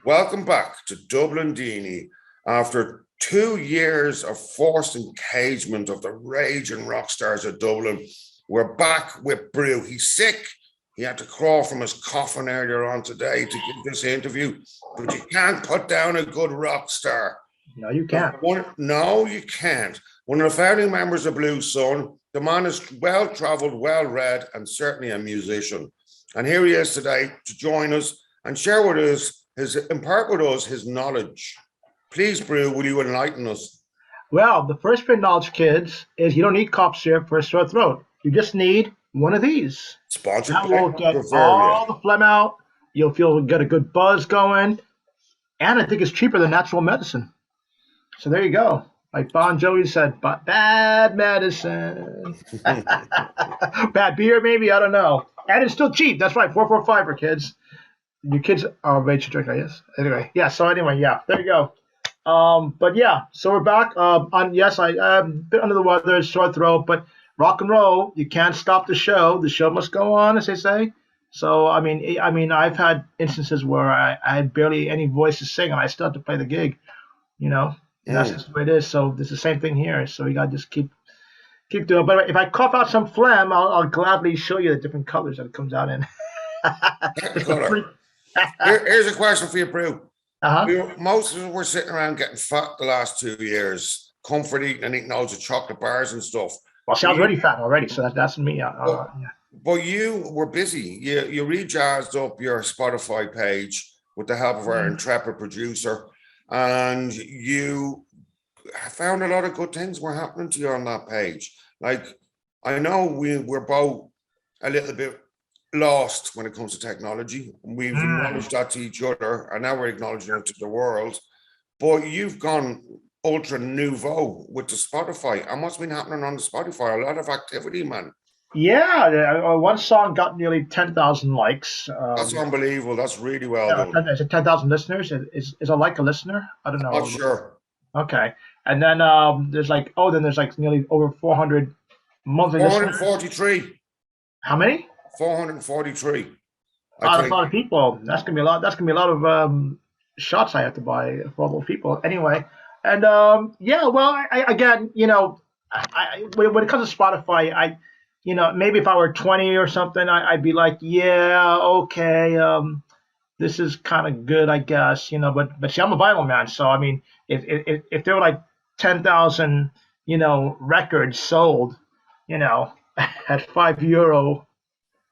Welcome back to Dublin Daoine. After 2 years of forced engagement of the raging rock stars of Dublin, we're back with Brew. He's sick. He had to crawl from his coffin earlier on today to give this interview, but you can't put down a good rock star. No, you can't. No, you can't. One of the founding members of Blue Sun, the man is well-travelled, well-read, and certainly a musician. And here he is today to join us and share with us impart with us his knowledge. Please, Brew, will you enlighten us? Well, the first bit of knowledge, kids, is you don't need cough syrup for a sore throat. You just need one of these. Sponsored that will get all the phlegm out. You'll get a good buzz going. And I think it's cheaper than natural medicine. So there you go. Like Bon Jovi said, bad medicine. Bad beer, maybe? I don't know. And it's still cheap. That's right, $4.45 for kids. Your kids are of age to drink, I guess. Anyway, there you go. But yeah, so we're back. I'm a bit under the weather, sore throat, but rock and roll, you can't stop the show. The show must go on, as they say. So, I mean, I've had instances where I had barely any voice to sing, and I still have to play the gig, and that's just the way it is. So it's the same thing here. So we got to just keep doing it. But if I cough out some phlegm, I'll gladly show you the different colors that it comes out in. Here's a question for you, Brew. Uh-huh. Most of us were sitting around getting fat the last 2 years, comfort eating and eating loads of chocolate bars and stuff. Well, see, I was already fat already, so that's me. But you were busy. You rejazzed up your Spotify page with the help of our intrepid producer, and you found a lot of good things were happening to you on that page. Like, I know we're both a little bit lost when it comes to technology. We've acknowledged that to each other, and now we're acknowledging it to the world. But you've gone ultra nouveau with the Spotify. And what's been happening on the Spotify? A lot of activity, man. Yeah, one song got nearly 10,000 likes. That's unbelievable. That's really well done. Is it 10,000 listeners? Is I like a listener? I don't know. Not sure. Okay, and then there's nearly over 400 monthly 443. Listeners. How many? 443. That's a lot of people. That's gonna be a lot. That's gonna be a lot of shots I have to buy for all those people. Anyway, and when it comes to Spotify, maybe if I were 20 or something, I'd be like, yeah, okay, this is kind of good, I guess, But see, I'm a vinyl man, so I mean, if there were like 10,000, records sold, at €5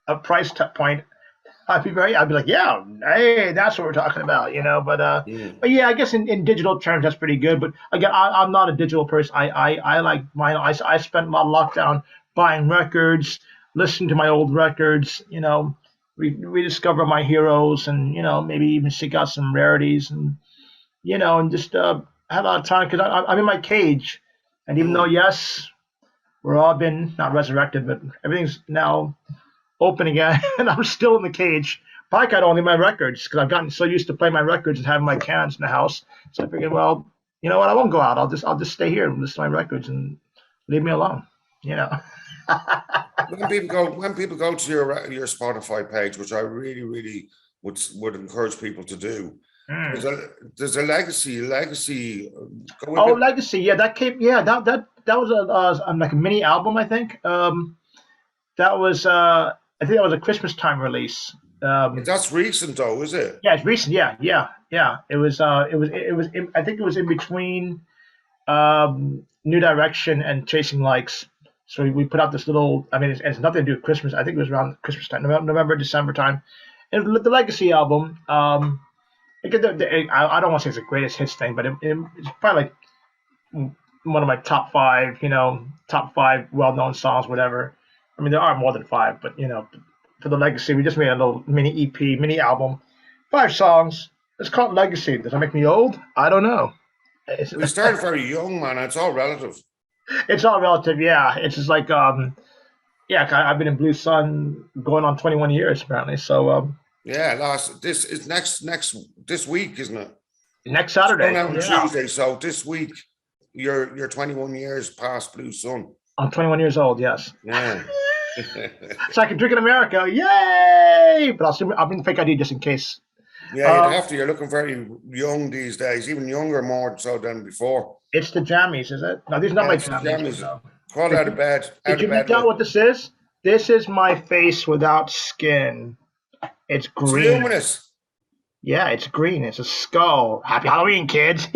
a price point, I'd be like, yeah, hey, that's what we're talking about, But yeah, I guess in digital terms, that's pretty good. But again, I'm not a digital person. I like vinyl. I spent a lot of lockdown buying records, listening to my old records, rediscover my heroes, and maybe even seek out some rarities, and and just have a lot of time because I'm in my cage, and even though yes, we're all been not resurrected, but everything's now open again, and I'm still in the cage. But I got only my records because I've gotten so used to playing my records and having my cans in the house. So I figured, well, you know what? I won't go out. I'll just stay here and listen to my records and leave me alone. When people go to your Spotify page, which I really, really would encourage people to do, there's a legacy. Legacy. Yeah, that came. Yeah, that was like a mini album, I think. That was I think that was a Christmas time release. That's recent though, is it? Yeah, it's recent. Yeah. It was. I think it was in between New Direction and Chasing Likes. So we put out this little. I mean, it's nothing to do with Christmas. I think it was around Christmas time, November, December time. And the Legacy album. I don't want to say it's the greatest hits thing, but it's probably like one of my top five well-known songs, whatever. I mean, there are more than five, but for the Legacy, we just made a little mini EP, mini album, 5 songs. It's called Legacy. Does that make me old? I don't know. We started very young, man. It's all relative. It's all relative, yeah. It's just like, I've been in Blue Sun going on 21 years apparently. So this week, isn't it? Next Saturday. It's going out on Tuesday. So this week, you're 21 years past Blue Sun. I'm 21 years old. Yes. Yeah. So I can drink in America, yay! But I'll bring the fake ID just in case. Yeah, you'd have to. You're looking very young these days, even younger more so than before. It's the jammies, is it? No, these are not Yeah, my it's the jammies. jammies. No. Crawl Did out of bed, did out you of make bed out with. what this is? This is my face without skin. It's It's green. luminous. Yeah, it's green. It's a skull. Happy Halloween, kids.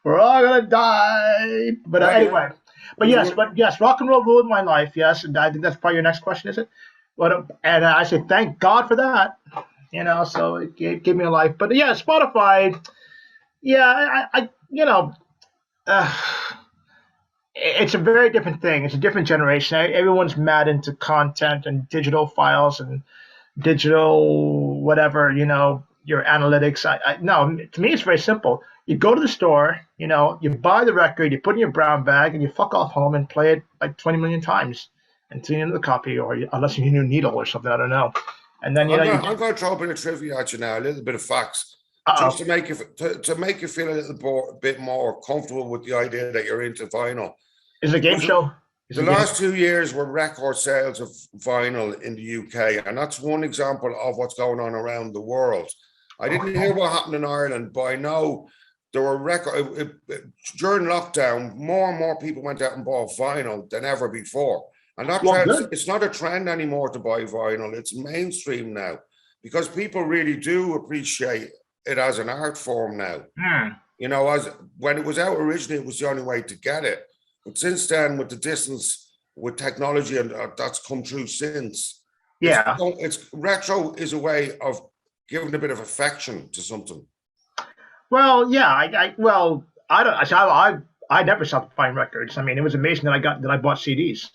We're all gonna die. But Right. anyway, Well, but yes, rock and roll ruined my life. Yes, and I think that's probably your next question, is it? But and I say thank God for that. So it gave me a life. But yeah, Spotify. Yeah, uh, it's a very different thing. It's a different generation. Everyone's mad into content and digital files and digital whatever, your analytics. No, to me it's very simple. You go to the store, you buy the record, you put it in your brown bag, and you fuck off home and play it like 20 million times until you end the copy, or unless you need a new needle or something, I don't know. And then I'm going to throw a bit of trivia at you now, a little bit of facts, just uh-oh. to make you to make you feel a bit more comfortable with the idea that you're into vinyl. Is it a game Because show? Is the it a game last 2 years were record sales of vinyl in the UK, and that's one example of what's going on around the world. I didn't hear what happened in Ireland, but I know there were during lockdown. More and more people went out and bought vinyl than ever before, and that Well, trend, good. it's not a trend anymore to buy vinyl. It's mainstream now because people really do appreciate it as an art form now. Hmm. As when it was out originally, it was the only way to get it. But since then, with the distance, with technology, and that's come through since, Yeah. it's retro is a way of giving a bit of affection to something. Well, yeah. I don't. I never stopped buying records. I mean, it was amazing that I bought CDs.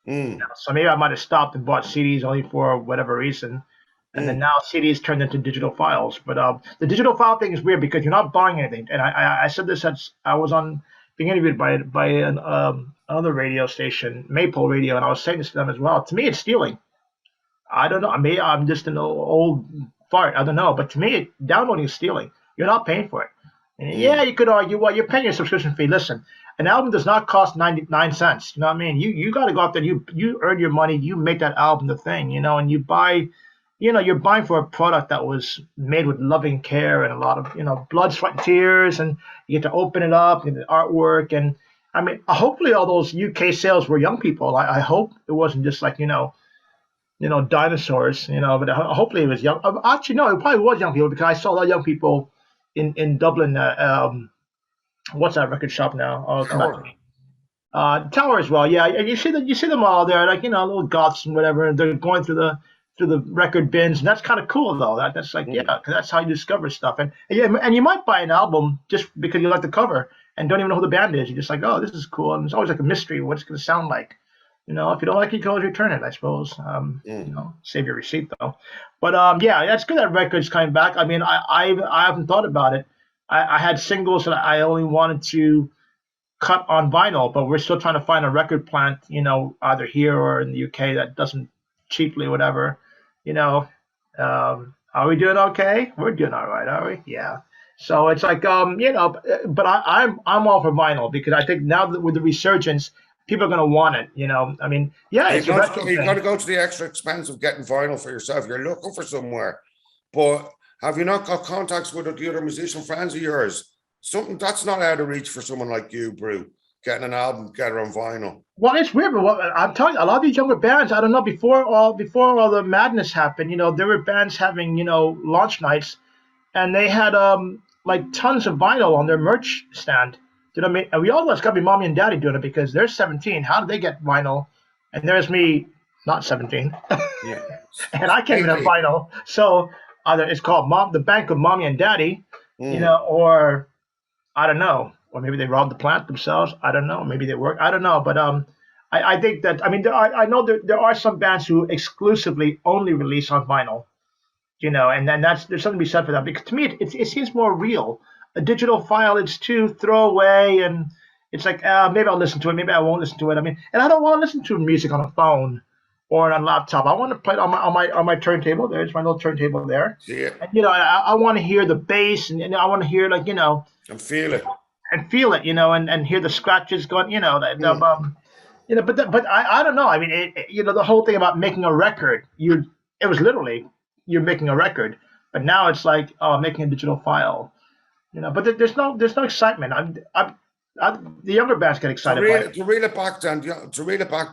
Mm, So maybe I might have stopped and bought CDs only for whatever reason, and then mm, now CDs turned into digital files. But the digital file thing is weird because you're not buying anything. And I said this as I was on being interviewed by another radio station, Maple Radio, and I was saying this to them as well. To me, it's stealing. I don't know. Maybe I'm just an old fart. I don't know. But to me, downloading is stealing. You're not paying for it. And yeah, mm, you could argue, well, you're paying a subscription fee. Listen, an album does not cost 99 cents. You know what I mean? You got to go out there. You earn your money. You make that album the thing. And you buy. You're buying for a product that was made with loving care and a lot of blood, sweat, and tears, and you get to open it up and the artwork. And I mean, hopefully, all those UK sales were young people. I hope it wasn't just like dinosaurs, but hopefully it was young. Actually, no, it probably was young people because I saw a lot of young people in Dublin. What's that record shop now? Oh, come back to sure. me. Tower as well, yeah. And you see them all there, like little goths and whatever. And they're going through the record bins, and that's kind of cool though. That's like, yeah, Mm, because that's how you discover stuff. And yeah, and you might buy an album just because you like the cover and don't even know who the band is. You're just like, oh, this is cool, and it's always like a mystery what it's going to sound like. If you don't like it, you can always return it, I suppose. mm. Save your receipt though. But yeah, that's good that records coming back. I mean, I haven't thought about it. I had singles that I only wanted to cut on vinyl, but we're still trying to find a record plant, either here or in the UK that doesn't cheaply, whatever. You know, are we doing okay? We're doing all right, are we? Yeah. So it's like, but I'm all for vinyl because I think now that with the resurgence, people are going to want it. I mean, yeah, You're it's a going retro to you're going thing. to go to the extra expense of getting vinyl for yourself. You're looking for somewhere, but have you not got contacts with the other musician friends of yours? Something that's not out of reach for someone like you, Brew. Getting an album together on vinyl. Well, it's weird, but I'm telling you, a lot of these younger bands, I don't know, before all the madness happened, there were bands having launch nights, and they had like tons of vinyl on their merch stand. You know what I mean? And we all know it's got to be mommy and daddy doing it because they're 17. How did they get vinyl? And there's me, not 17, Yeah, and I can't even have 18. vinyl. So either it's called the Bank of Mommy and Daddy, Mm. or I don't know, or maybe they robbed the plant themselves. I don't know. Maybe they work. I don't know, but I think that I know there are some bands who exclusively only release on vinyl, and then there's something to be said for that because to me it seems more real. A digital file, it's too throw away, and it's like maybe I'll listen to it, maybe I won't listen to it. I mean, and I don't want to listen to music on a phone or on a laptop. I want to play it on my turntable. There's my little turntable there, See it and I want to hear the bass, and I want to hear like and feel it. and feel it, and hear the scratches going, Mm. but I don't know. I mean, the whole thing about making a record, it was literally you're making a record. But now it's like, oh, making a digital file. But there's no excitement. The younger bands get excited by it. To reel it back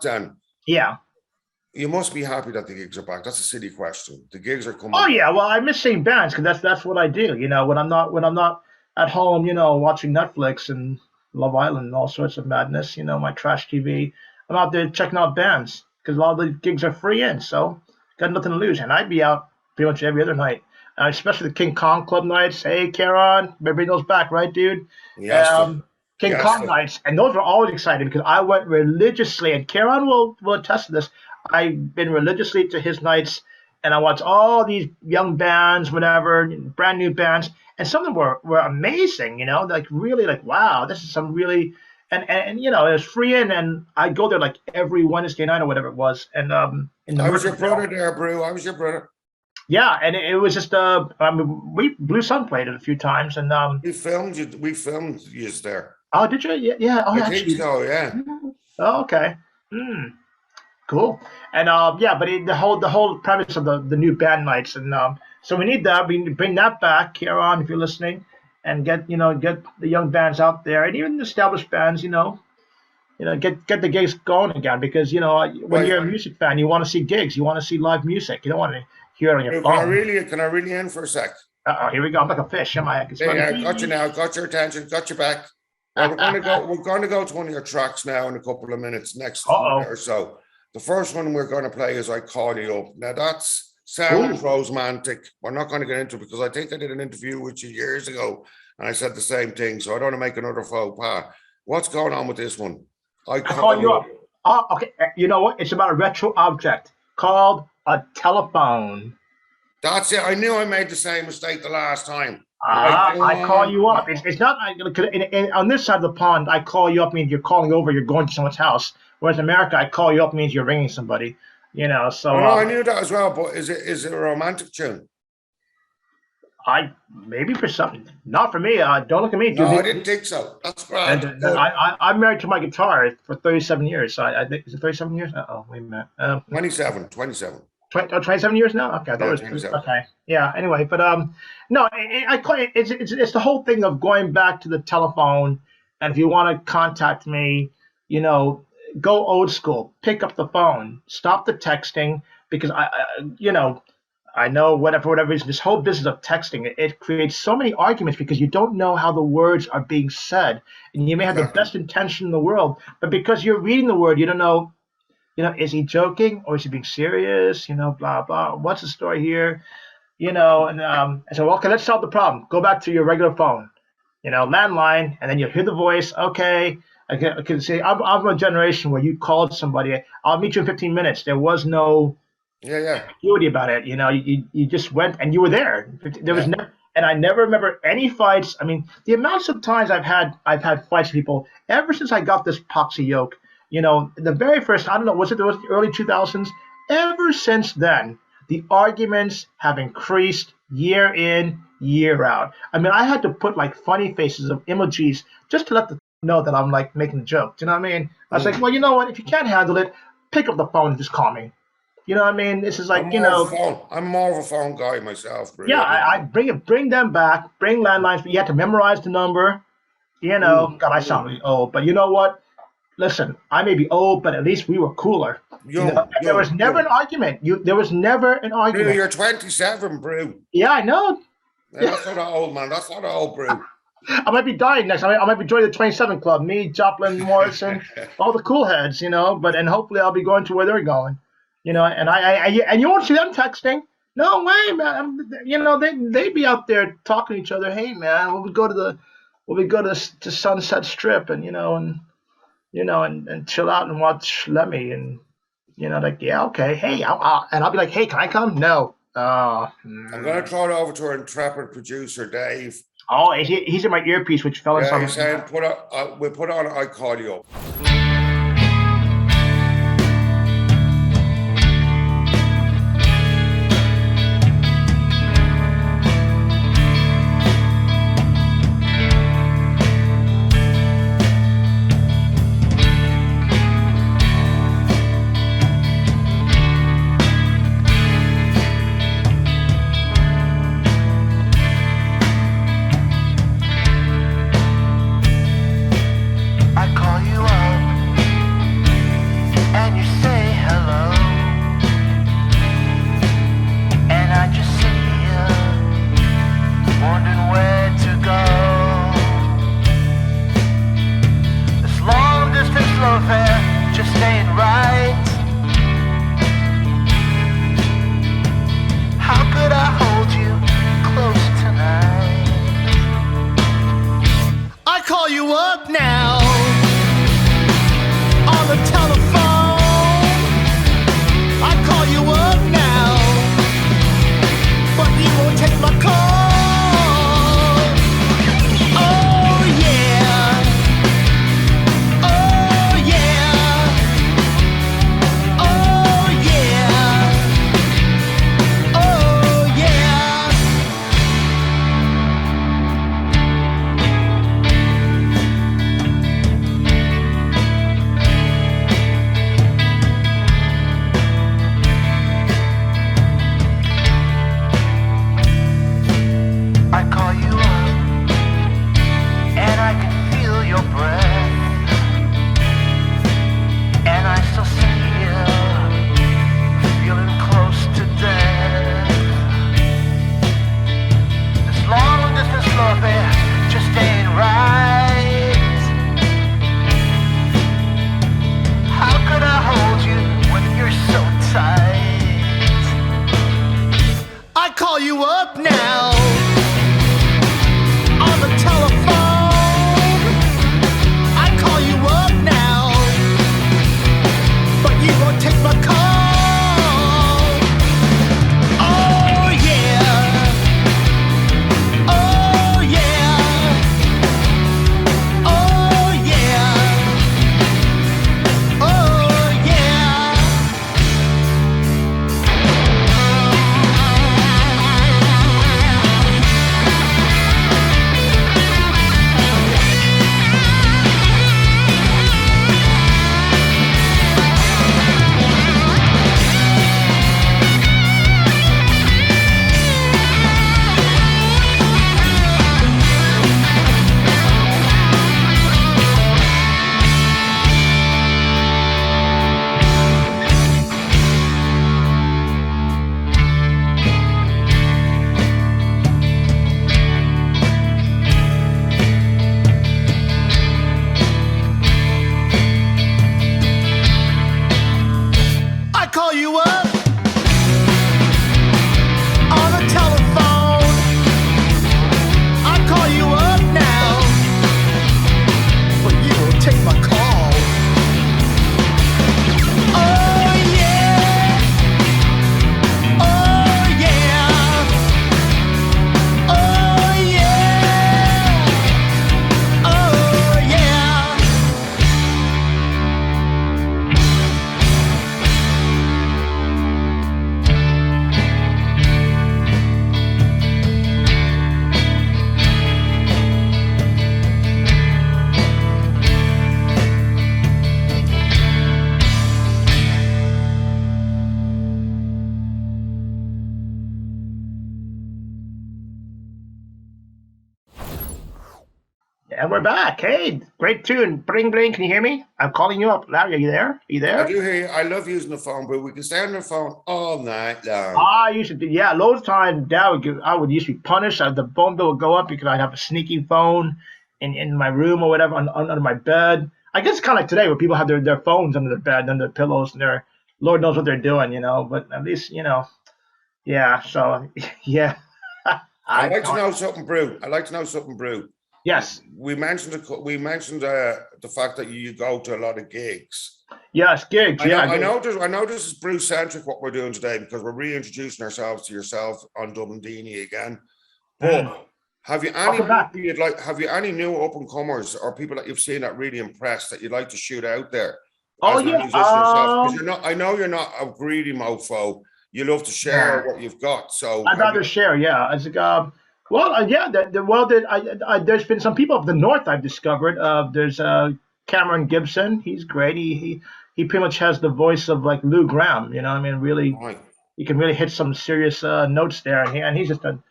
down, Yeah. you must be happy that the gigs are back. That's a silly question. The gigs are coming. Oh yeah. Well, I miss seeing bands because that's what I do. When I'm not at home, watching Netflix and Love Island and all sorts of madness. My trash TV. I'm out there checking out bands because a lot of the gigs are free in, so got nothing to lose. And I'd be out pretty much every other night. Especially the King Kong Club nights. Hey, Karen, better bring those back, right, dude? Yes, King Kong nights, and those were always exciting because I went religiously, and Karen will attest to this. I've been religiously to his nights, and I watched all these young bands, whatever, brand new bands, and some of them were amazing, like really like, wow, this is some really, and it was free in, and I'd go there like every Wednesday night or whatever it was, and I was your brother there, Brew. I was your brother. Yeah, and it was just Blue Sun played it a few times, and we filmed you there. Oh, did you? Yeah. Oh, I think so. Yeah. Oh, okay. Cool. And but the whole premise of the new band nights, and so we need that. We need to bring that back, Kieran, if you're listening, and get the young bands out there, and even the established bands, get the gigs going again, because when you're a music fan, you want to see gigs, you want to see live music, you don't want to hear it on your phone. Can I really in for a sec? Here we go. I'm like a fish. Am I? Yeah, got you now. Got your attention. Got your back. We're going to go to one of your tracks now in a couple of minutes, next minute or so. The first one we're going to play is I Call You Up. Now that's sounds romantic. We're not going to get into it because I think I did an interview with you years ago and I said the same thing. So I don't want to make another faux pas. What's going on with this one? I Call You Up. Oh, okay. You know what? It's about a retro object called a telephone. That's it. I knew I made the same mistake the last time. I call you up. It's not on this side of the pond. I call you up means you're calling over. You're going to someone's house. Whereas in America, I call you up means you're ringing somebody. So. I knew that as well. But is it a romantic tune? Maybe for something. Not for me. Don't look at me. No, I didn't think so. That's right. I'm married to my guitar for 37 years. So I think, is it 37 years? Wait a minute. 27. 27 years now. Okay, I thought it was okay. Yeah. Anyway, but no, it's the whole thing of going back to the telephone, and if you want to contact me, go old school. Pick up the phone. Stop the texting, because I know whatever reason, this whole business of texting, it creates so many arguments because you don't know how the words are being said, and you may have the best intention in the world, but because you're reading the word, you don't know. Is he joking or is he being serious? Blah, blah. What's the story here? And so, okay, let's solve the problem. Go back to your regular phone, landline, and then you'll hear the voice. Okay, I can say, I'm a generation where you called somebody. I'll meet you in 15 minutes. There was no ambiguity about it. You just went and you were there. There was never, and I never remember any fights. I mean, the amounts of times I've had fights with people ever since I got this poxy yoke. The very first, I don't know, was it the early 2000s? Ever since then, the arguments have increased year in, year out. I mean, I had to put like funny faces of emojis just to let them know that I'm like making a joke. Do you know what I mean? I was like, well, you know what? If you can't handle it, pick up the phone and just call me. You know what I mean? This is like, I'm more of a phone guy myself. Really. Yeah, I bring them back, bring landlines, but you have to memorize the number. God, I sound really old, but you know what? Listen, I may be old, but at least we were cooler. There was never an argument. There was never an argument. Brew, you're 27, Brew. Yeah, I know. That's not old, man. That's not old, Brew. I might be dying next. I might be joining the 27 Club. Me, Joplin, Morrison, all the cool heads, But hopefully I'll be going to where they're going, And you won't see them texting. No way, man. They'd be out there talking to each other. Hey, man, will we go to Sunset Strip and and chill out and watch Lemmy, and like, yeah, okay, hey, and I'll be like, hey, can I come? No. I'm gonna throw it over to our intrepid producer, Dave. Oh, he's in my earpiece, which fell in something. He's saying, we'll put on I Call You Up. call you up now on the telephone. I call you up now, but you won't take my call. Oh yeah, oh yeah, oh yeah, oh yeah. I call you up on the telephone. I call you up now, but you won't take my call. Oh yeah, oh yeah, oh yeah, oh yeah. And we're back. Hey, great tune. Bring, bring. Can you hear me? I'm calling you up. Larry, are you there? Are you I there? do hear you. I love using the phone, but we can stay on the phone all night long. I used to do, yeah, loads of times, I would used to be punished. The phone bill would go up because I'd have a sneaky phone in my room or whatever under my bed. I guess it's kind of like today where people have their phones under their bed, under their pillows, and they're, Lord knows what they're doing, but at least, yeah, so, yeah. I'd like to know something, Brew. I'd like to know something, Brew. Yes, We mentioned the fact that you go to a lot of gigs. yes, gigs, yeah. I know this is Brew centric what we're doing today because we're reintroducing ourselves to yourself on Dublin Daoine again. But have you any Welcome back. people you'd like? Have you any new up and comers or people that you've seen that really impressed that you'd like to shoot out there? Oh, As a yeah, musician yourself? 'Cause you're not. I know you're not a greedy mofo. You love to share what you've got. So I'd rather share, yeah. As yeah, there's been some people up the north I've discovered. There's Cameron Gibson. He's great. He pretty much has the voice of like Lou Gramm. I mean, really, right. he can really hit some serious notes there, and he's just an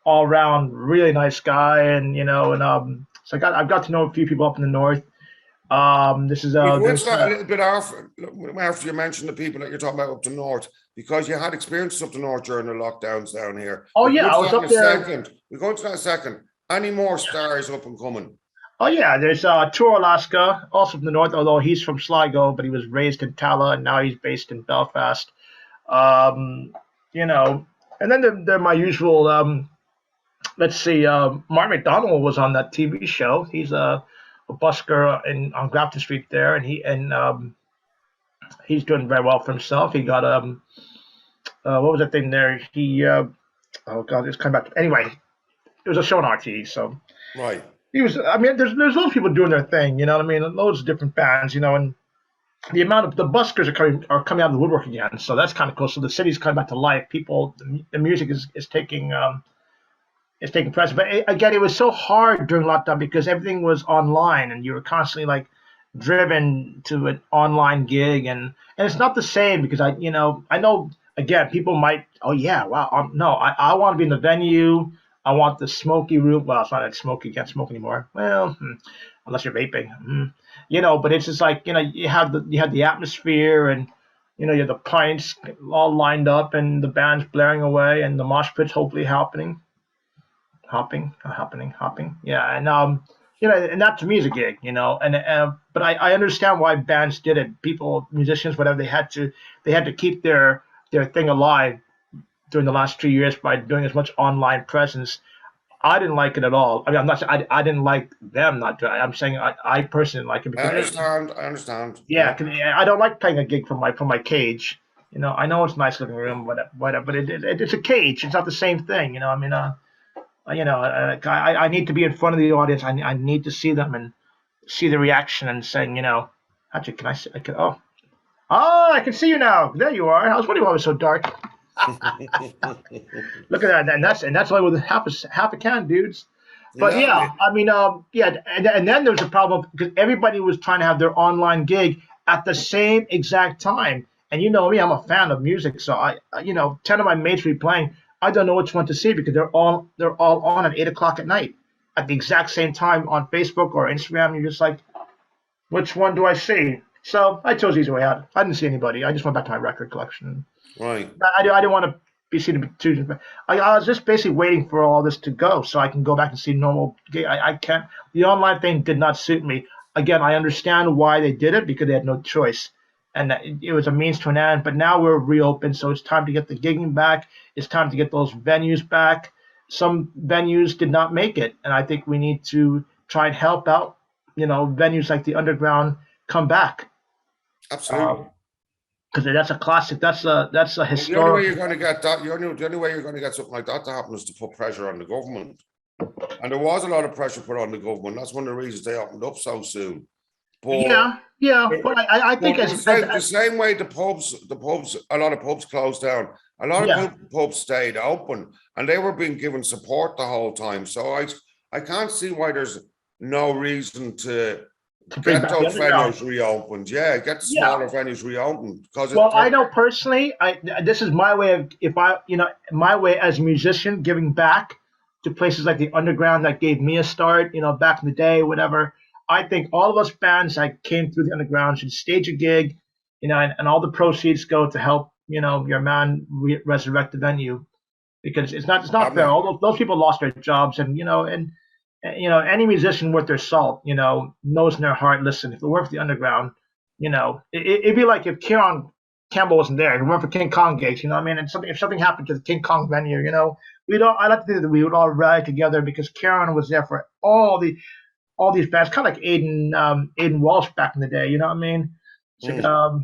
all around really nice guy. And so I've got to know a few people up in the north. This is We went there's to that a little bit after you mentioned the people that you're talking about up the north, because you had experiences up the north during the lockdowns down here. oh We yeah, go I into was that up in a there. second. We're going to that in a second. Any more stars up and coming? Oh yeah, there's Tour Alaska, also from the north, although he's from Sligo, but he was raised in Tala and now he's based in Belfast. Um, and then they're my usual. Let's see, Mark McDonald was on that TV show. He's a busker on Grafton Street there, and he's doing very well for himself. He got what was that thing there? Oh god, it's coming back. Anyway, it was a show on RTE, so. Right. He was. I mean, there's loads of people doing their thing. You know what I mean? Loads of different bands. And the amount of the buskers are coming out of the woodwork again. So that's kind of cool. So the city's coming back to life. People, the music is taking precedence. But again, it was so hard during lockdown because everything was online, and you were constantly like driven to an online gig, and it's not the same because I know again people might, oh yeah, wow, no, I want to be in the venue. I want the smoky room. Well, it's not that smoky. You can't smoke anymore. Well, unless you're vaping. But it's just like, you have the atmosphere, and you have the pints all lined up, and the band's blaring away, and the mosh pit's hopefully hopping. Yeah, and and that to me is a gig. But I understand why bands did it. People, musicians, whatever, they had to keep their thing alive during the last 2 years by doing as much online presence. I didn't like it at all. I mean, I'm not saying I didn't like them not doing it. I'm saying I personally didn't like it I because understand. I understand. yeah, Yeah. 'cause I don't like playing a gig from my cage. I know it's a nice living room, whatever, but it's a cage. It's not the same thing. I mean, I need to be in front of the audience. I need to see them and see the reaction and saying, actually, can I see? I can see you now. There you are. I was wondering why it was so dark. Look at that, and that's only with half a can, dudes. But Yeah. yeah, I mean, yeah, and then there's a problem because everybody was trying to have their online gig at the same exact time. And you know me, I'm a fan of music, so 10 of my mates will be playing. I don't know which one to see because they're all on at 8 o'clock at night at the exact same time on Facebook or Instagram. You're just like, which one do I see? So I chose the easy way out. I didn't see anybody. I just went back to my record collection. Right. I didn't want to be seen to be too. I was just basically waiting for all this to go so I can go back and see normal. I can't. The online thing did not suit me. Again, I understand why they did it because they had no choice, and it was a means to an end. But now we're reopened, so it's time to get the gigging back. It's time to get those venues back. Some venues did not make it, and I think we need to try and help out. Venues like the Underground come back Absolutely. because that's a classic. That's a The only way historic. you're going to get that, the only way you're going to get something like that to happen is to put pressure on the government. And there was a lot of pressure put on the government. That's one of the reasons they opened up so soon. But Yeah, but I think the same way the pubs, a lot of pubs closed down. A lot yeah, of pubs stayed open, and they were being given support the whole time. So I can't see why there's no reason to to bring get back the those Underground. venues reopened. Yeah, get the Yeah. smaller venues reopened because Well, I know personally, this is my way of my way as a musician giving back to places like the Underground that gave me a start, back in the day, whatever. I think all of us bands that came through the Underground should stage a gig, and all the proceeds go to help, your man resurrect the venue because it's not fair. mean, All those people lost their jobs, and any musician worth their salt, knows in their heart, listen, if it weren't for the Underground, it'd be like if Kieran Campbell wasn't there, if it weren't for King Kong gigs, I mean, and if something happened to the King Kong venue, I like to think that we would all rally together because Kieran was there for all these bands, kind of like Aiden Walsh back in the day, you know what I mean? So,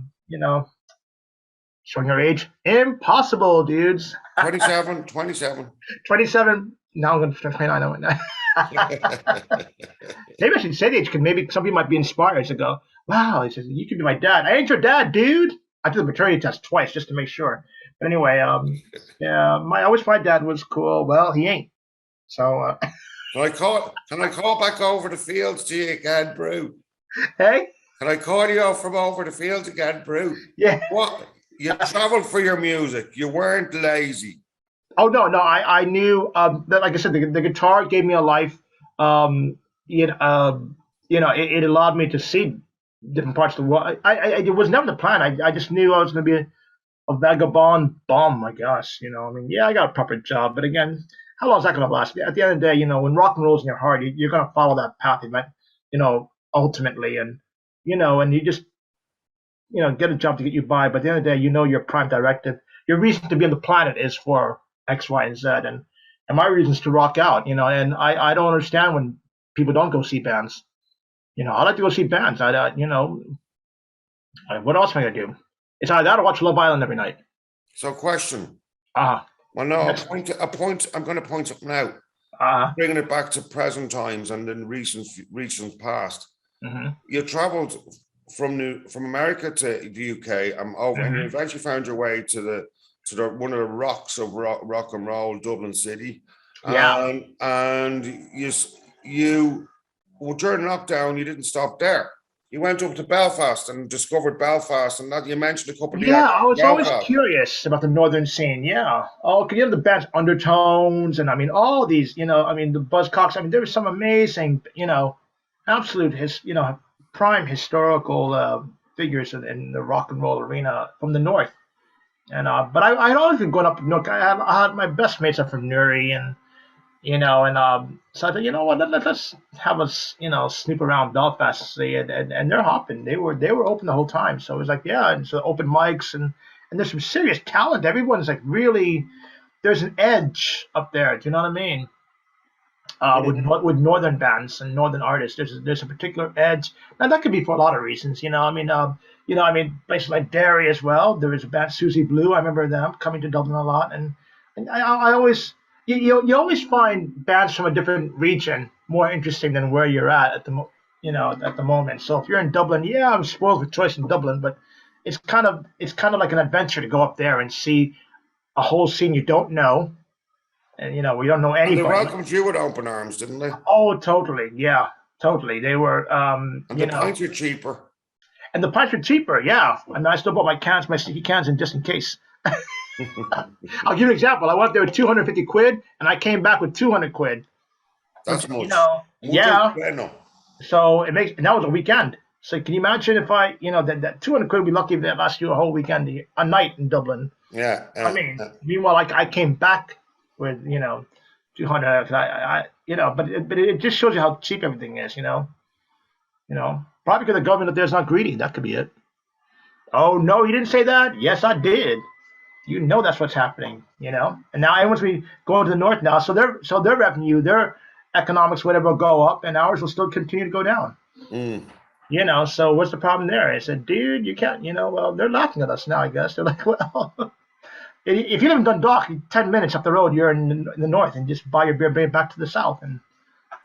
showing your age, impossible, dudes. 27. 27. Now I'm going to 29. Maybe I should say the age because maybe some people might be inspired to go, wow, he says, you could be my dad. I ain't your dad, dude. I did the paternity test twice just to make sure. But anyway, yeah, I wish my dad was cool. Well, he ain't. So, Can I call back over the fields to you again, Brew? hey, Can I call you out from over the fields again, Brew? yeah. What? You traveled for your music. You weren't lazy. Oh no, I knew that. Like I said, the guitar gave me a life. It allowed me to see different parts of the world. It was never the plan. I just knew I was going to be a vagabond bum, I guess. I mean, yeah, I got a proper job, but again, how long is that going to last? At the end of the day, when rock and roll's in your heart, you're going to follow that path, ultimately, and you just, get a job to get you by. But at the end of the day, your prime directive, your reason to be on the planet is for X, Y, and Z, and my reason is to rock out, and I don't understand when people don't go see bands. I like to go see bands. What else am I gonna do? It's either that or watch Love Island every night. So, question. Ah, Well, no, Yes. a point. I'm going to point something out. Bringing it back to present times and in recent past. mhm. You travelled from America to the UK. Over, and you eventually found your way to the one of the rocks of rock and roll, Dublin City. Yeah. And you well, during lockdown, you didn't stop there. You went up to Belfast and discovered Belfast, and that you mentioned a couple of the Yeah, acts I in was always Belfast. curious about the northern scene. Yeah. Oh, could you have the band's undertones and I mean all these, the Buzzcocks. I mean, there were some amazing, absolute prime historical figures in the rock and roll arena from the north. And but I had always been going up Nook. I had my best mates are from Newry, and so I thought, what, let's have us, snoop around Belfast, see, and they're hopping. They were open the whole time, so it was like, yeah, and so open mics and there's some serious talent. Everyone's like really there's an edge up there. Do you know what I mean? Mhm. With northern bands and northern artists, there's a particular edge. Now that could be for a lot of reasons. I mean, places like Derry as well. There was a band, Susie Blue. I remember them coming to Dublin a lot, and I always you always find bands from a different region more interesting than where you're at at the moment. So if you're in Dublin, yeah, I'm spoiled with choice in Dublin, but it's kind of like an adventure to go up there and see a whole scene you don't know, and we don't know And they anybody. welcomed you with open arms, didn't they? Oh, totally. Yeah, totally. They were, And the pints are cheaper. and the pints were cheaper. Yeah. I mean, I still bought my sticky cans in just in case. I'll give you an example. I went there with 250 quid and I came back with 200 quid. That's much. Yeah. Bueno. So and that was a weekend. So can you imagine if that 200 quid would be lucky if that lasts you a whole weekend, a night in Dublin. Yeah. I mean, meanwhile, I came back with, 200, but it just shows you how cheap everything is, Probably because the government up there is not greedy. That could be it. Oh no, you didn't say that. Yes, I did. That's what's happening. And now everyone's going to the north now, so their revenue, their economics, whatever, will go up, and ours will still continue to go down. Mm. So what's the problem there? I said, dude, you can't. Well, they're laughing at us now. I guess they're like, well, if you live in Dundalk, 10 minutes up the road, you're in the north, and just buy your beer back to the south, and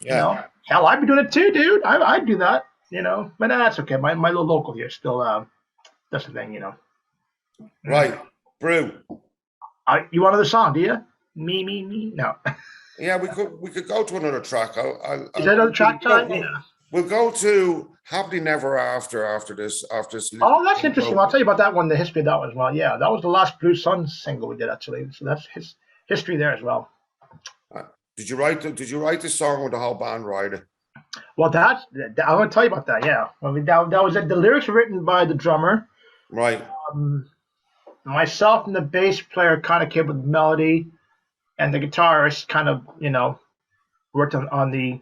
hell, I'd be doing it too, dude. I'd do that. But that's okay. My little local here still that's the thing. Right, Brew. You want another song? Do you? Me. No. Yeah, we could go to another track. Is that another track time? Yeah. We'll go to Happily Never after this. Oh, that's interesting. I'll tell you about that one, the history of that one as well. Yeah, that was the last Blue Sun single we did, actually. So that's his history there as well. Did you write the song with the whole band writing? Well, I'm going to tell you about that. Yeah, that was it. The lyrics were written by the drummer. Right. Myself and the bass player kind of came with the melody, and the guitarist kind of worked on the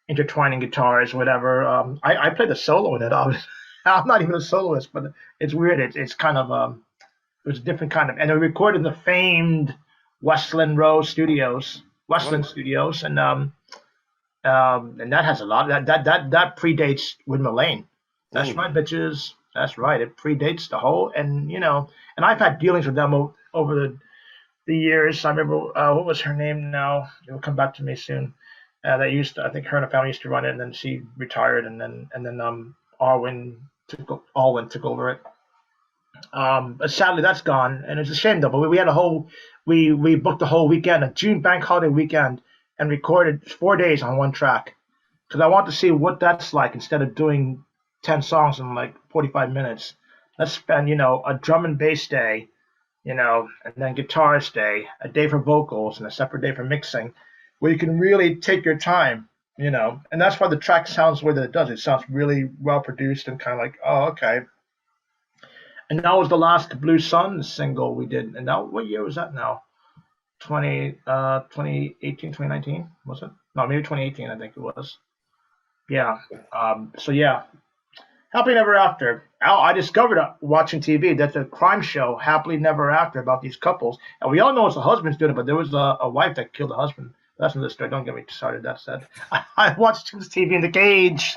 intertwining guitars, whatever. I played the solo in it. I'm not even a soloist, but it's weird. It's kind of it was a different kind of, and we recorded in the famed Westland Studios, and that has a lot. That predates Windmill Lane. That's right, bitches. That's right. It predates the whole, and I've had dealings with them over the years. I remember what was her name now? It will come back to me soon. I think her and her family used to run it, and then she retired, and then Alwyn took over it. But sadly, that's gone, and it's a shame though. But we had we booked a whole weekend, a June bank holiday weekend, and recorded 4 days on one track, because I want to see what that's like. Instead of doing 10 songs in like 45 minutes, let's spend a drum and bass day, and then guitarist day, a day for vocals, and a separate day for mixing, where you can really take your time, and that's why the track sounds the way that it does. It sounds really well produced and kind of like, oh, okay. And that was the last Blue Sun single we did. And now, what year was that now? 2018, 2019, was it? No, maybe 2018, I think it was. Yeah. So yeah, Happily Never After. I discovered watching TV that the crime show Happily Never After about these couples, and we all know it's the husband's doing it, but there was a wife that killed the husband. That's another story. Don't get me started. That said, I watched this TV in the cage.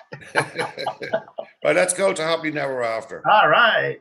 Right, let's go to Happily Never After. All right.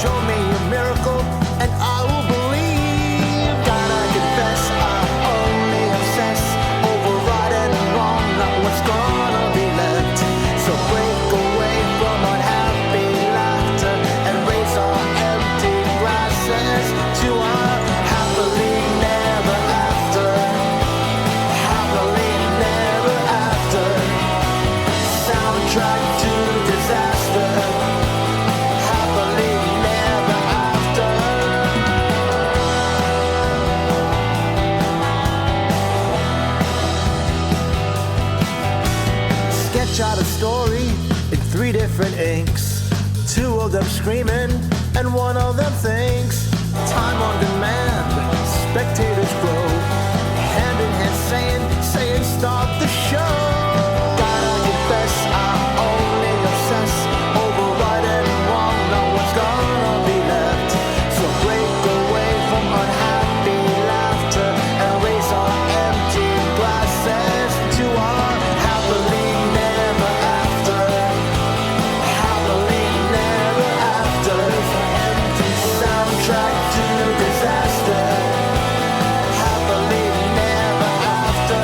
Show me a miracle and I will believe. God, I confess I only obsess over right and wrong, not what's gonna be left. So break away from unhappy laughter and raise our empty glasses to our happily never after. Happily never after. Soundtrack to disaster. Happily never after. sketch out a story in 3 different inks. 2 of them screaming and 1 of them thinks. Time on demand, spectators grow. Hand in hand saying start the show. Gotta confess, I only obsess over right and wrong, not what's gonna be left. So break away from unhappy laughter and raise our empty glasses to our happily never after. Happily never after. Empty soundtrack to disaster. Happily never after.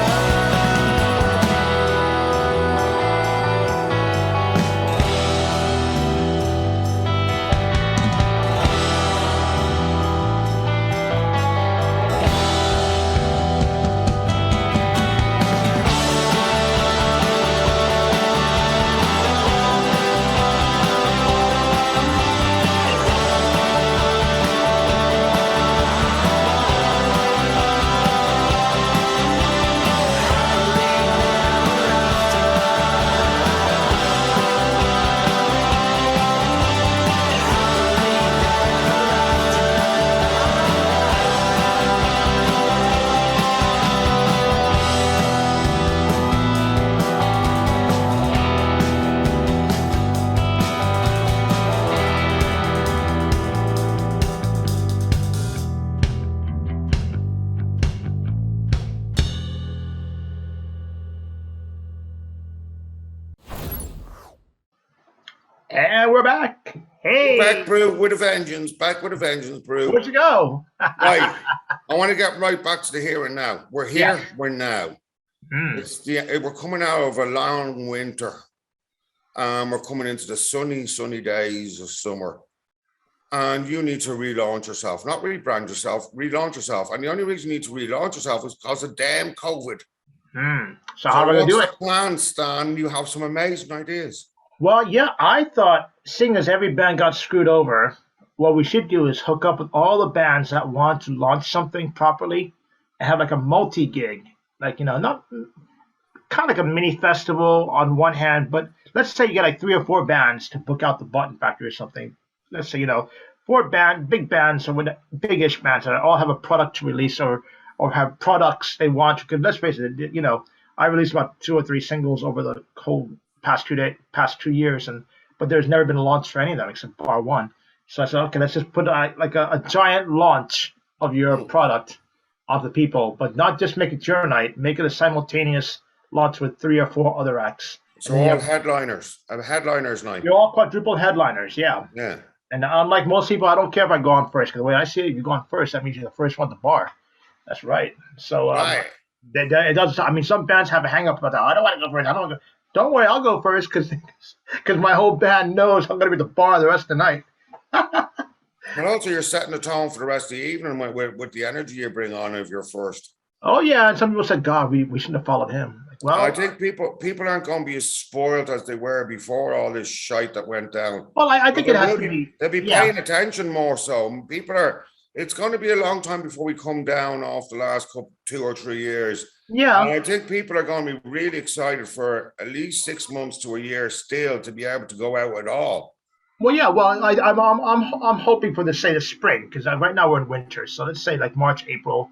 And we're back. Hey, Back, Brew, with a vengeance. Back with a vengeance, Brew. where'd you go? Right. I want to get right back to the here and now. We're here, Yes. we're now. Mm. We're coming out of a long winter. We're coming into the sunny days of summer. And you need to relaunch yourself, not rebrand yourself, relaunch yourself. And the only reason you need to relaunch yourself is because of damn COVID. Mm. So how are we gonna what's do the it? plan, Stan? You have some amazing ideas. Well, yeah, I thought, seeing as every band got screwed over, what we should do is hook up with all the bands that want to launch something properly and have like a multi-gig, like, not kind of like a mini festival on one hand, but let's say you get like 3 or 4 bands to book out the Button Factory or something. Let's say, 4 big bands or big-ish bands that all have a product to release or have products they want to. Because let's face it, I released about 2 or 3 singles over the whole past 2 years, but there's never been a launch for any of them except bar one. So I said, okay, let's just put a giant launch of your product onto people, but not just make it your night, make it a simultaneous launch with 3 or 4 other acts. So all headliners, a headliners night. You're all quadruple headliners, yeah. Yeah. And unlike most people, I don't care if I go on first, because the way I see it, if you go on first, that means you're the first one at the bar. That's right. So Right. it does. I mean, some bands have a hang up about that. I don't want to go first. I don't want to go. Don't worry, I'll go first because my whole band knows I'm going to be at the bar the rest of the night. But also, you're setting the tone for the rest of the evening with the energy you bring on if you're first. Oh yeah, and some people said, "God, we shouldn't have followed him." Like, well, I think people aren't going to be as spoiled as they were before all this shite that went down. well, I think it has to be. They'll be Yeah. paying attention more. So it's going to be a long time before we come down off the last 2 or 3 years. Yeah. And I think people are going to be really excited for at least 6 months to a year still to be able to go out at all. Well, yeah. Well, I'm hoping for the spring, because right now we're in winter. So let's say like March, April.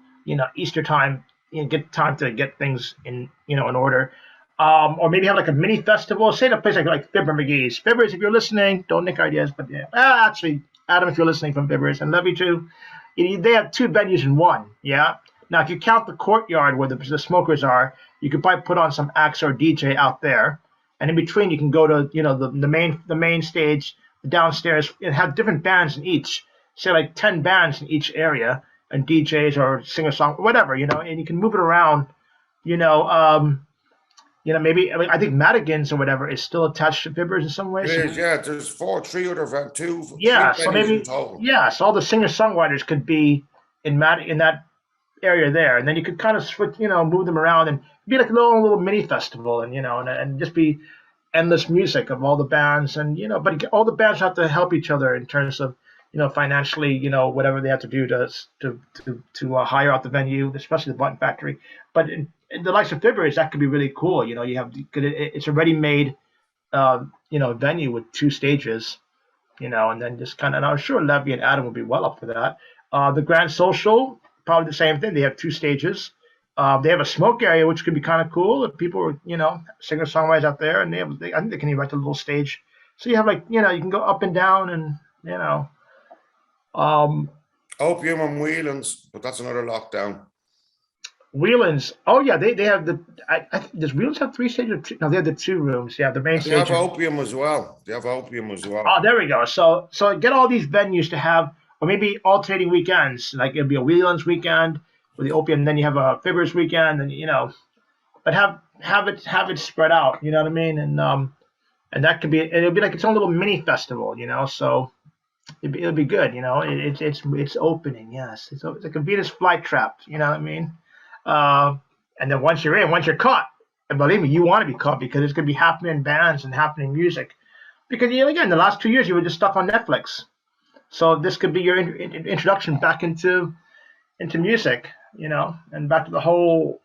Easter time. Get time to get things in in order. Or maybe have like a mini festival. Say in a place like Fibber McGee's. Fibbers, if you're listening, don't nick ideas, but yeah. Actually, Adam, if you're listening from Fibbers, and love you too. They have 2 venues in one. Yeah. Now, if you count the courtyard where the smokers are, you could probably put on some acts or DJ out there, and in between you can go to the main stage, the downstairs, and have different bands in each. Say like 10 bands in each area, and DJs or singer-song, whatever, and you can move it around. Maybe I think Madigan's or whatever is still attached to Fibbers in some way. It is, yeah. There's 3 other two. Yeah, 3 so venues maybe in total. so all the singer-songwriters could be in that area there, and then you could kind of switch, move them around and be like a little mini festival, and just be endless music of all the bands, and but all the bands have to help each other in terms of financially, whatever they have to do to hire out the venue, especially the Button Factory. But the likes of Fibers, that could be really cool. You have it's a ready-made venue with 2 stages. And then just kind of, and I'm sure Levy and Adam would be well up for that. The Grand Social, probably the same thing. They have 2 stages. They have a smoke area, which could be kind of cool if people are, singer-songwriters out there, and I think they can erect a little stage. So you have you can go up and down, and Opium and Whelan's, but that's another lockdown. Whelan's. Oh yeah, they have the. Does Whelan's have 3 stages? No, they have the 2 rooms. Yeah, the main They stage. have Opium as well. Oh, there we go. So get all these venues to have, or maybe alternating weekends. Like it'll be a Whelan's weekend with the Opium, and then you have a Fibers weekend, and but have it spread out. You know what I mean? And that could be, it'll be like its own little mini festival. So it'll be good. It's opening. Yes, it's like a Venus flytrap. You know what I mean? And then once you're caught, and believe me, you want to be caught because it's going to be happening bands and happening music. Because again, the last 2 years you were just stuck on Netflix, so this could be your introduction back into music, and back to the whole.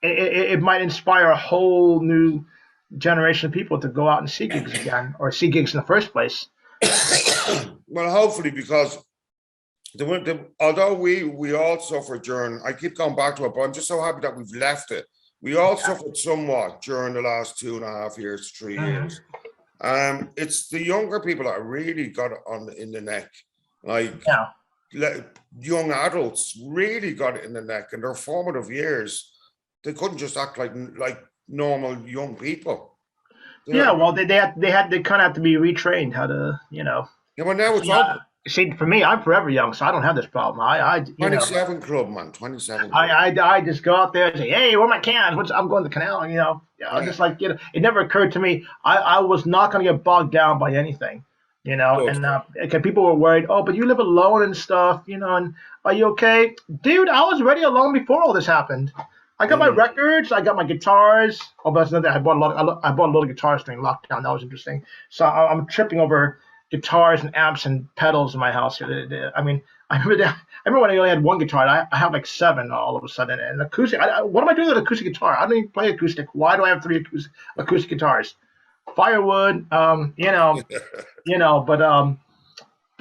It might inspire a whole new generation of people to go out and see gigs again, or see gigs in the first place. Well, hopefully, because although we all suffered during, I keep going back to it, but I'm just so happy that we've left it. We all suffered somewhat during the last 2.5 years, 3 years. It's the younger people that really got it in the neck. Young adults really got it in the neck in their formative years. They couldn't just act like normal young people. Well, they kind of have to be retrained how to, Yeah, well, now it's open. See, for me, I'm forever young, so I don't have this problem. 27 club, man, 27. I just go out there and say, hey, where are my cans? I'm going to the canal, I'm just it never occurred to me. I was not going to get bogged down by anything, and people were worried, oh, but you live alone and stuff, and are you okay? Dude, I was already alone before all this happened. I got my records, I got my guitars. Oh, but that's another thing. I bought a lot of guitars during lockdown. That was interesting. So I'm tripping over guitars and amps and pedals in my house. I mean, I remember when I only had one guitar. I have like 7 all of a sudden. And acoustic. What am I doing with an acoustic guitar? I don't even play acoustic. Why do I have 3 acoustic guitars? Firewood, but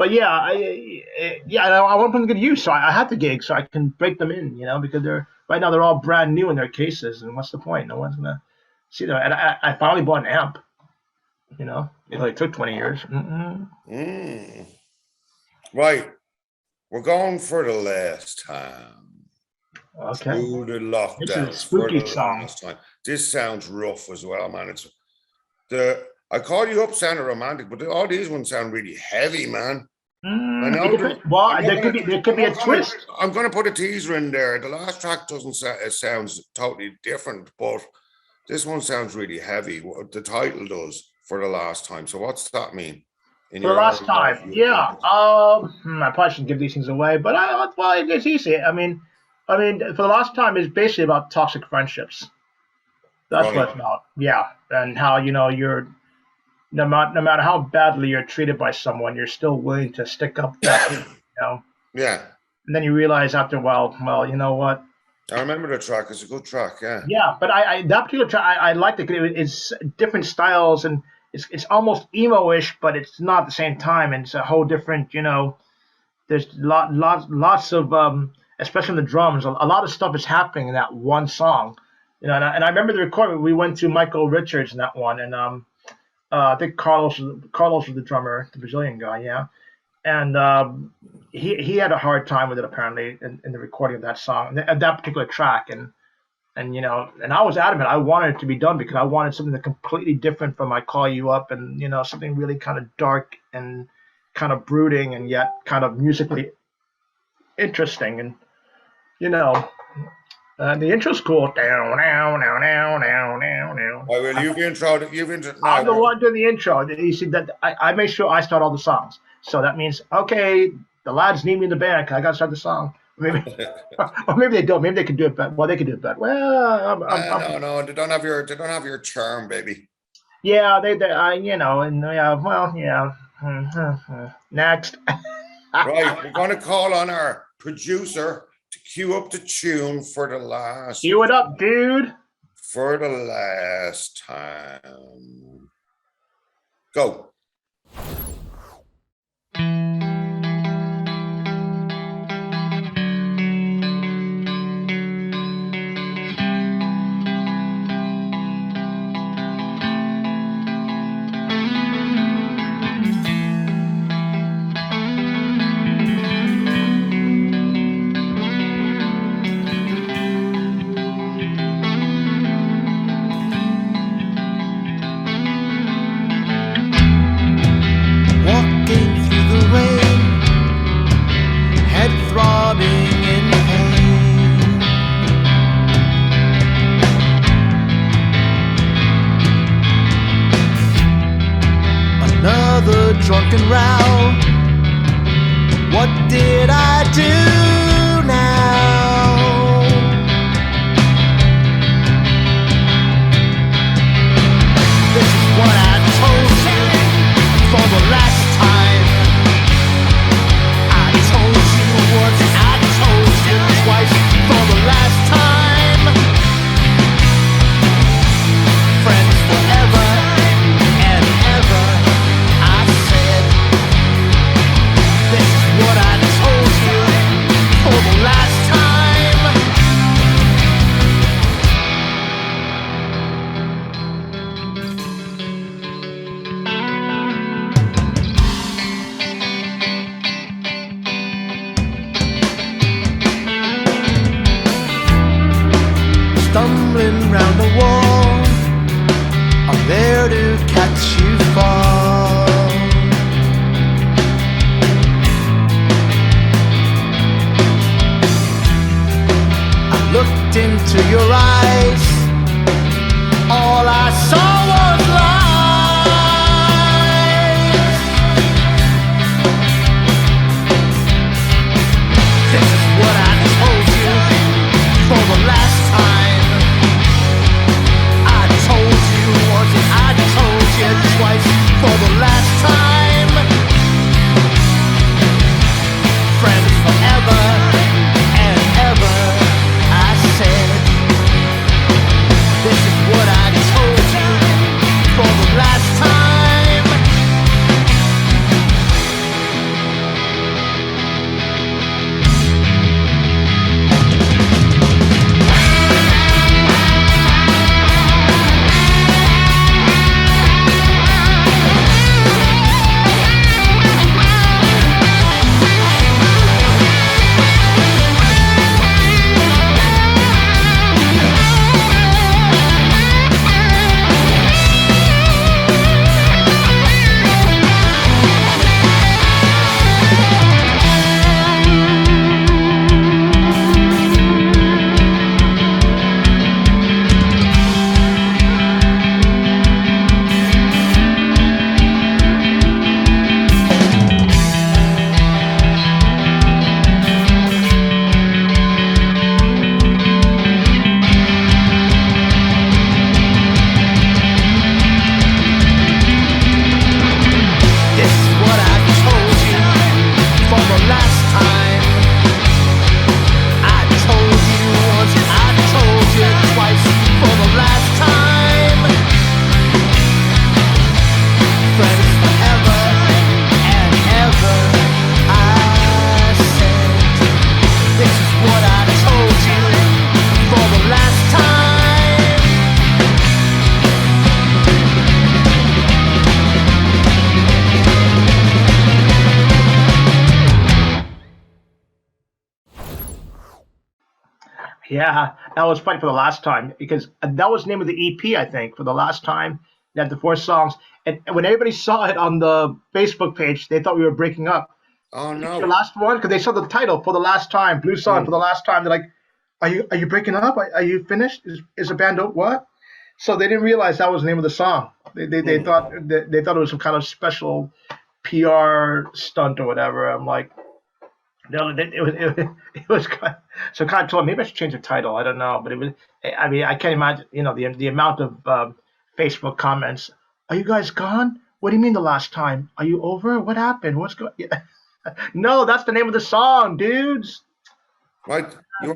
yeah, I want them to good use. So I had the gig so I can break them in, because right now they're all brand new in their cases. And what's the point? No one's gonna see them. And I finally bought an amp. It only took 20 years. Right. We're going for the last time. Okay. Through the lockdown. This is a spooky song. This sounds rough as well, man. I call you up sounding romantic, but all these ones sound really heavy, man. I know. There could be a twist. I'm going to put a teaser in there. The last track sounds totally different, but this one sounds really heavy. The title does. For the last time. So what's that mean? For the last time, yeah. I probably shouldn't give these things away, but it's easy. I mean, for the last time is basically about toxic friendships. That's what it's about. Yeah, and how you're no matter how badly you're treated by someone, you're still willing to stick up. Yeah. And then you realize after a while, well, you know what? I remember the track. It's a good track. Yeah. Yeah, but that particular track, I liked it. It's different styles and. It's almost emo-ish, but it's not at the same time. And it's a whole different, there's lots of, especially in the drums, a lot of stuff is happening in that one song. And I remember the recording. We went to Michael Richards in that one, and I think Carlos was the drummer, the Brazilian guy, yeah. And he had a hard time with it apparently in the recording of that song, that particular track, and I was adamant. I wanted it to be done because I wanted something that completely different from I Call You Up, and something really kind of dark and kind of brooding, and yet kind of musically interesting. And the intro's cool. Oh, well, you've introed. I'm the one doing the intro. You see that I make sure I start all the songs. So that means the lads need me in the band because I got to start the song. Maybe, or maybe they don't. Maybe they can do it better. Well, they can do it better. Well, no, they don't have your charm, baby. Yeah, Next. Right, we're going to call on our producer Cue up the tune for the last Cue it up, dude. time. Go. Walking through the rain, head throbbing in pain. Another drunken row. What did I do now? This is what I told you for the last time. I told you once, I told you twice for the last time. Friends forever and ever, I said. This is what I told you for the last time. Stumbling round the wall, I'm there to catch you fall. I looked into your eyes, all I saw was lies. This is what I told you for the last time. I told you once and I told you twice for the last time. Friends forever and ever, I said. This is what I told you for the last time. This is what I told you for the last time. I told you once, I told you twice for the last time. Friends forever and ever, I said. This is what I told you for the last time. Yeah, that was funny for the last time because that was the name of the EP, I think, for the last time. They had the 4 songs. And when everybody saw it on the Facebook page, they thought we were breaking up. Oh It's your no. last one because they saw the title for the last time, Blue Song for the last time. They're like, "Are you breaking up? Are you finished? Is the band what?" So they didn't realize that was the name of the song. They thought it was some kind of special PR stunt or whatever. I'm like, no, it was kind of, so kind of told me maybe I should change the title. I don't know, but it was. I mean, I can't imagine. The amount of Facebook comments. Are you guys gone? What do you mean the last time? Are you over? What happened? What's going? No, that's the name of the song, dudes. Right. You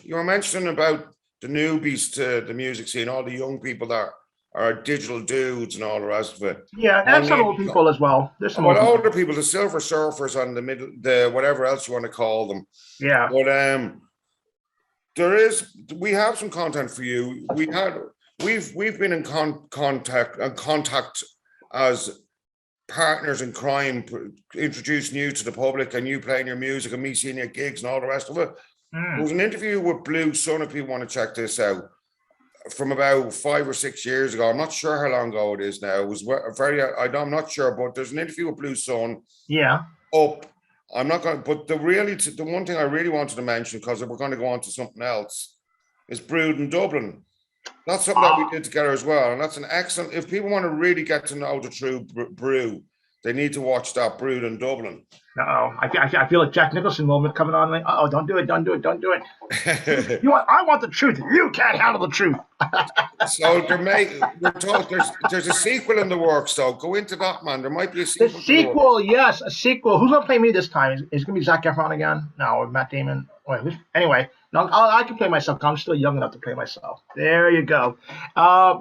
were mentioning about the newbies to the music scene, all the young people that are digital dudes and all the rest of it. Yeah, and On some old people as well. There's some old well, people. older people, the silver surfers on the middle, the whatever else you want to call them. Yeah. But we have some content for you. We've been in contact as partners in crime, introducing you to the public and you playing your music and me seeing your gigs and all the rest of it. There was an interview with Blue Sun, if you want to check this out, from about 5 or 6 years ago. I'm not sure how long ago it is now. It was I'm not sure, but there's an interview with Blue Sun. Yeah. Up. I'm not going to, but the one thing I really wanted to mention, because we're going to go on to something else, is Brewed in Dublin. That's something that we did together as well. And that's an excellent, if people want to really get to know the true Brew, they need to watch that Brewed in Dublin. I feel like Jack Nicholson moment coming on. Like, don't do it. I want the truth. You can't handle the truth. So we're told there's a sequel in the works, though. Go into that, man. There might be a sequel. The sequel, yes, a sequel. Who's gonna play me this time? Is it gonna be Zac Efron again? No, or Matt Damon? Anyway, no, I can play myself. I'm still young enough to play myself. There you go.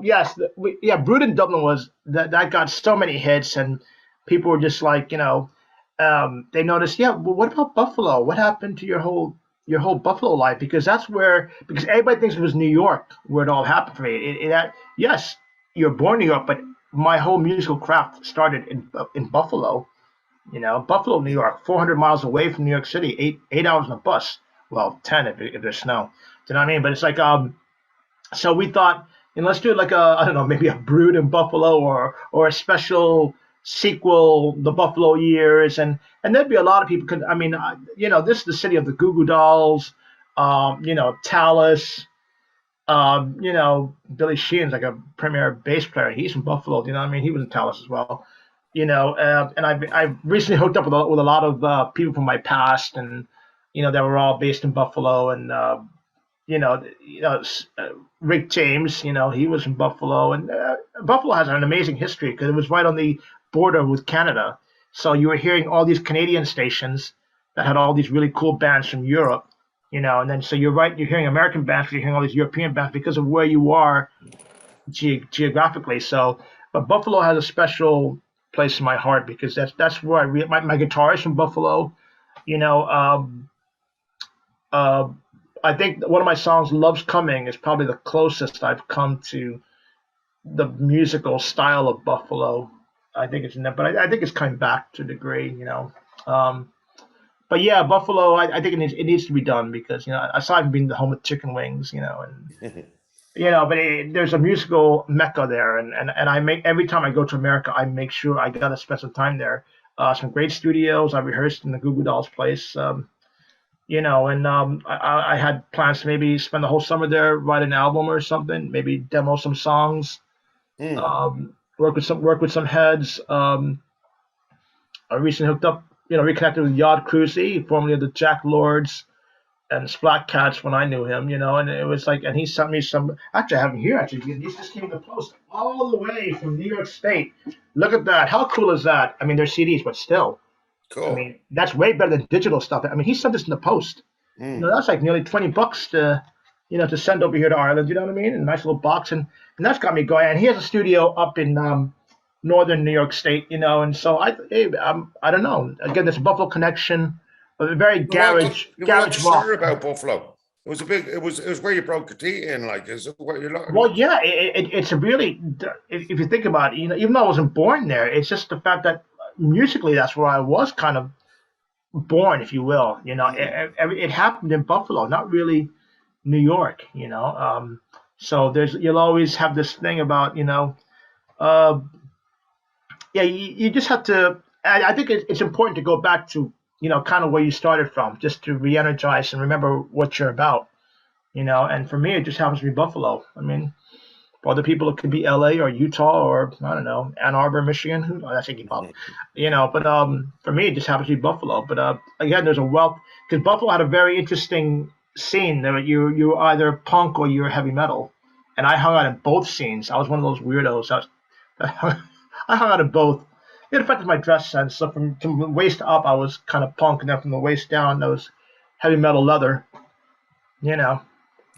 Yes, Brood in Dublin was that got so many hits, and people were just like, they noticed. Yeah, well, what about Buffalo? What happened to your whole Buffalo life? Because everybody thinks it was New York where it all happened for me. Yes, you're born in New York, but my whole musical craft started in Buffalo. Buffalo, New York, 400 miles away from New York City, eight hours on a bus. Well, 10 if there's snow. Do you know what I mean? But it's like, so we thought, let's do it like I don't know, maybe a Brood in Buffalo or a special sequel, the Buffalo Years, and there'd be a lot of people. This is the city of the Goo Goo Dolls, Tallis. Billy Sheehan's like a premier bass player. He's from Buffalo. Do you know what I mean? He was in Tallis as well. And I've recently hooked up with a lot of people from my past, and that were all based in Buffalo, and Rick James, he was from Buffalo, and Buffalo has an amazing history because it was right on the border with Canada. So you were hearing all these Canadian stations that had all these really cool bands from Europe, and then so you're hearing American bands, you're hearing all these European bands because of where you are geographically. So, but Buffalo has a special place in my heart because that's where my guitar is from Buffalo. I think one of my songs, "Love's Coming," is probably the closest I've come to the musical style of Buffalo. I think it's in that, but I think it's coming back to a degree, But yeah, Buffalo, I think it needs to be done because, aside from being the home of chicken wings, and but there's a musical mecca there, and I every time I go to America, I make sure I gotta spend some time there. Some great studios. I rehearsed in the Goo Goo Dolls place. I had plans to maybe spend the whole summer there, write an album or something, maybe demo some songs, work with some heads. I recently hooked up, reconnected with Yod Cruzy, formerly of the Jack Lords and Splat Cats when I knew him, and it was like, and he sent me some. Actually, I have him here. Actually, these just came in the post all the way from New York State. Look at that! How cool is that? I mean, they're CDs, but still. Cool. I mean, that's way better than digital stuff. I mean, he sent this in the post. That's like nearly $20 to send over here to Ireland. You know what I mean? A nice little box, and that's got me going. And he has a studio up in northern New York State, and so I don't know. Again, this Buffalo connection, a very garage rock. Sure about Buffalo. It was where you broke your teeth in, like, is it where you're Well, yeah, it's a really, if you think about it, even though I wasn't born there, it's just the fact that musically, that's where I was kind of born, if you will. It happened in Buffalo, not really New York. So you'll always have this thing about you just have to. I think it's important to go back to kind of where you started from, just to re-energize and remember what you're about. And for me, it just happens to be Buffalo. I mean, for other people, it could be LA or Utah or, I don't know, Ann Arbor, Michigan. That's Iggy Pop. But for me, it just happens to be Buffalo. But again, there's a wealth, because Buffalo had a very interesting scene. There, you were either punk or you were heavy metal. And I hung out in both scenes. I was one of those weirdos. I hung out in both. It affected my dress sense. So from the waist up, I was kind of punk. And then from the waist down, that was heavy metal leather. you know.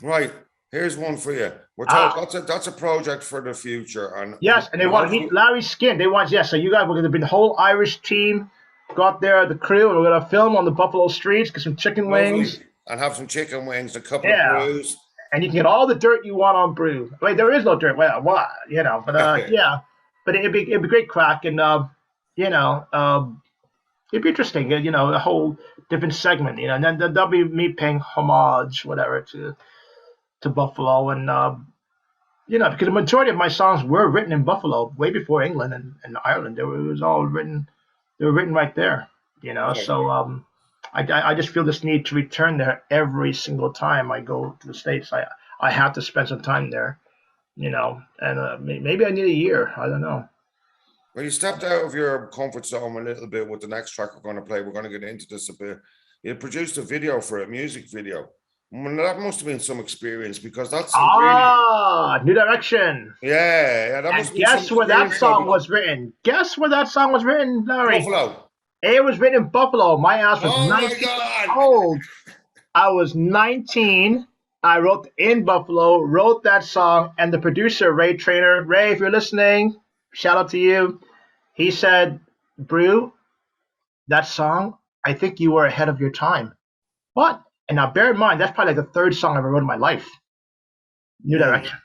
Right. Here's one for you. We're Ah, talking. That's a project for the future, and yes, and they want to meet hopefully, Larry Skin. They want, yes. So you guys, we're going to bring the whole Irish team, go out there, the crew, and we're going to film on the Buffalo streets, get some chicken lovely, wings. and have some chicken wings, a couple of Yeah, brews. and you can get all the dirt you want on Brew. Wait, there is no dirt. Well, what? But yeah, but it'd be great crack, and it'd be interesting. A whole different segment. And then that'll be me paying homage, whatever, to Buffalo, and because the majority of my songs were written in Buffalo way before England and Ireland. It was all written. They were written right there. Right. So I just feel this need to return there every single time I go to the States. I have to spend some time there. And maybe I need a year. I don't know. Well, you stepped out of your comfort zone a little bit with the next track we're going to play. We're going to get into this a bit. You produced a video for a music video. Well, that must have been some experience because that's really, New Direction. yeah, that And must be some guess where that experience. song was written? Guess where that song was written, Larry? Buffalo. It was written in Buffalo. My ass was Oh my 19 years God. old. I was 19. I wrote in Buffalo, wrote that song, and the producer, Ray Trainer. Ray, if you're listening, shout out to you. He said, Brew, that song, I think you were ahead of your time. What? And now bear in mind, that's probably like the third song I ever wrote in my life. New Mm, Direction.